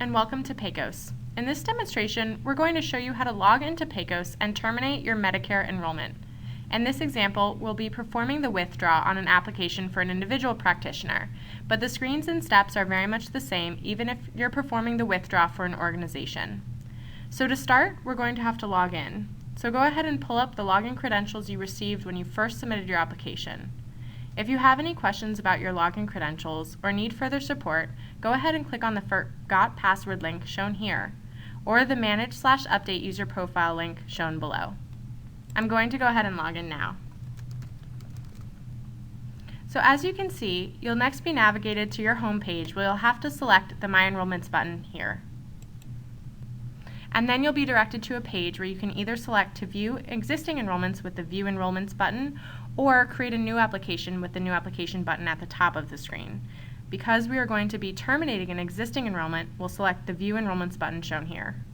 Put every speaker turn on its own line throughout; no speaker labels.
and welcome to PECOS. In this demonstration, we're going to show you how to log into PECOS and terminate your Medicare enrollment. In this example, we'll be performing the withdraw on an application for an individual practitioner, but the screens and steps are very much the same even if you're performing the withdraw for an organization. So to start, we're going to have to log in. So go ahead and pull up the login credentials you received when you first submitted your application. If you have any questions about your login credentials or need further support, go ahead and click on the Forgot Password link shown here, or the Manage/Update User Profile link shown below. I'm going to go ahead and log in now. So as you can see, you'll next be navigated to your home page where you'll have to select the My Enrollments button here. And then you'll be directed to a page where you can either select to view existing enrollments with the View Enrollments button or create a new application with the New Application button at the top of the screen. Because we are going to be terminating an existing enrollment, we'll select the View Enrollments button shown here.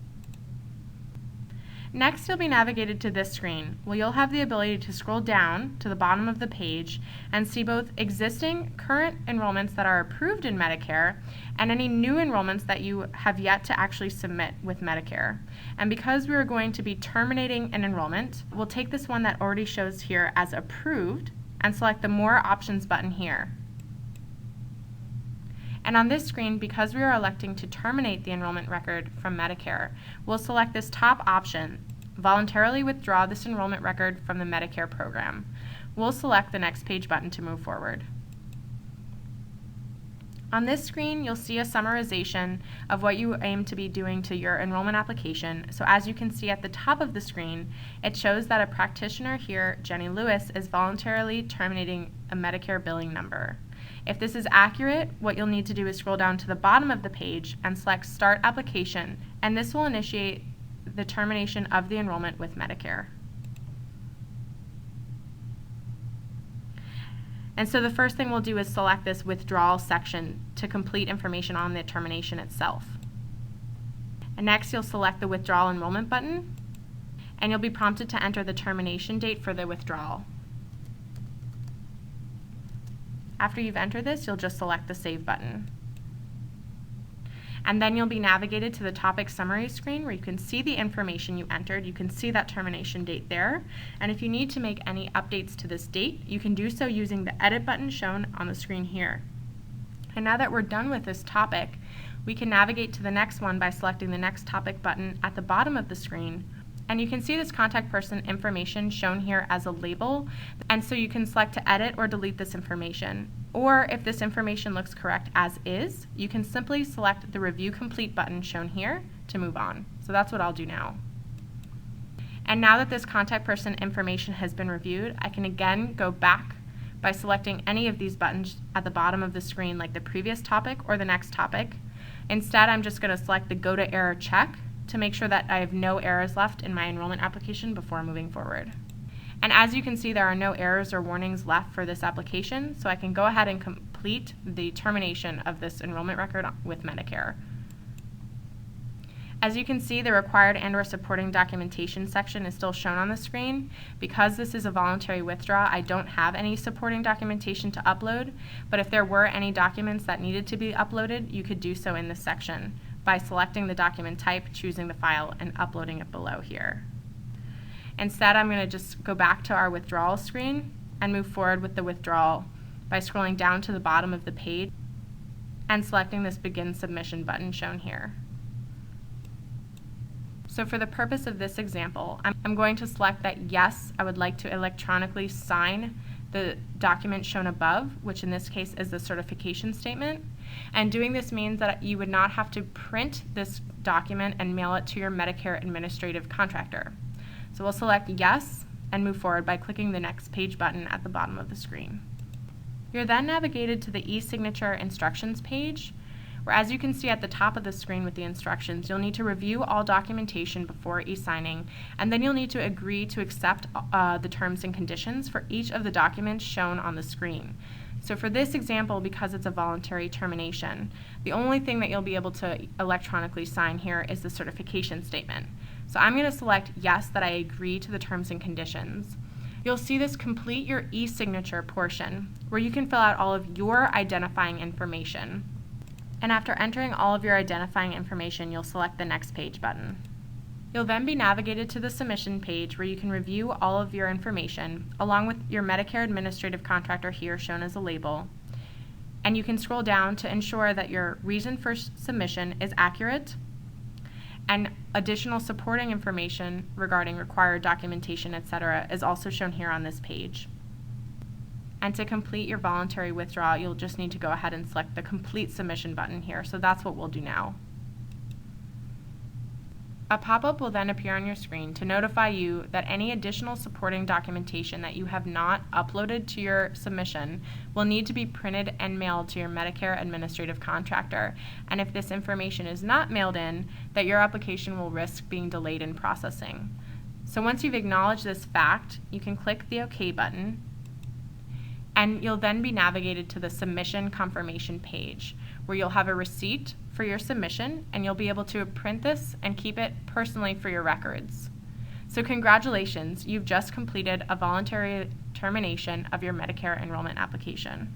Next, you'll be navigated to this screen, where you'll have the ability to scroll down to the bottom of the page and see both existing current enrollments that are approved in Medicare and any new enrollments that you have yet to actually submit with Medicare. And because we are going to be terminating an enrollment, we'll take this one that already shows here as approved and select the More Options button here. And on this screen, because we are electing to terminate the enrollment record from Medicare, we'll select this top option, Voluntarily Withdraw this enrollment record from the Medicare program. We'll select the Next Page button to move forward. On this screen, you'll see a summarization of what you aim to be doing to your enrollment application. So as you can see at the top of the screen, it shows that a practitioner here, Jenny Lewis, is voluntarily terminating a Medicare billing number. If this is accurate, what you'll need to do is scroll down to the bottom of the page and select Start Application, and this will initiate the termination of the enrollment with Medicare. And so the first thing we'll do is select this withdrawal section to complete information on the termination itself. And next you'll select the Withdrawal Enrollment button, and you'll be prompted to enter the termination date for the withdrawal. After you've entered this, you'll just select the Save button. And then you'll be navigated to the topic summary screen where you can see the information you entered. You can see that termination date there. And if you need to make any updates to this date, you can do so using the Edit button shown on the screen here. And now that we're done with this topic, we can navigate to the next one by selecting the Next Topic button at the bottom of the screen. And you can see this contact person information shown here as a label, and so you can select to edit or delete this information. Or if this information looks correct as is, you can simply select the Review Complete button shown here to move on. So that's what I'll do now. And now that this contact person information has been reviewed, I can again go back by selecting any of these buttons at the bottom of the screen, like the previous topic or the next topic. Instead, I'm just going to select the Go to Error check to make sure that I have no errors left in my enrollment application before moving forward. And as you can see, there are no errors or warnings left for this application, so I can go ahead and complete the termination of this enrollment record with Medicare. As you can see, the required and/or supporting documentation section is still shown on the screen. Because this is a voluntary withdrawal, I don't have any supporting documentation to upload, but if there were any documents that needed to be uploaded, you could do so in this section by selecting the document type, choosing the file, and uploading it below here. Instead, I'm going to just go back to our withdrawal screen and move forward with the withdrawal by scrolling down to the bottom of the page and selecting this Begin Submission button shown here. So for the purpose of this example, I'm going to select that yes, I would like to electronically sign the document shown above, which in this case is the certification statement. And doing this means that you would not have to print this document and mail it to your Medicare administrative contractor. So we'll select yes and move forward by clicking the Next Page button at the bottom of the screen. You're then navigated to the e-signature instructions page, where as you can see at the top of the screen with the instructions, you'll need to review all documentation before e-signing, and then you'll need to agree to accept the terms and conditions for each of the documents shown on the screen. So for this example, because it's a voluntary termination, the only thing that you'll be able to electronically sign here is the certification statement. So I'm going to select yes, that I agree to the terms and conditions. You'll see this Complete Your e-signature portion, where you can fill out all of your identifying information. And after entering all of your identifying information, you'll select the Next Page button. You'll then be navigated to the submission page where you can review all of your information, along with your Medicare Administrative Contractor here shown as a label. And you can scroll down to ensure that your reason for submission is accurate, and additional supporting information regarding required documentation, etc., is also shown here on this page. And to complete your voluntary withdrawal, you'll just need to go ahead and select the Complete Submission button here, so that's what we'll do now. A pop-up will then appear on your screen to notify you that any additional supporting documentation that you have not uploaded to your submission will need to be printed and mailed to your Medicare Administrative Contractor, and if this information is not mailed in, that your application will risk being delayed in processing. So once you've acknowledged this fact, you can click the OK button, and you'll then be navigated to the Submission Confirmation page, where you'll have a receipt for your submission, and you'll be able to print this and keep it personally for your records. So congratulations, you've just completed a voluntary termination of your Medicare enrollment application.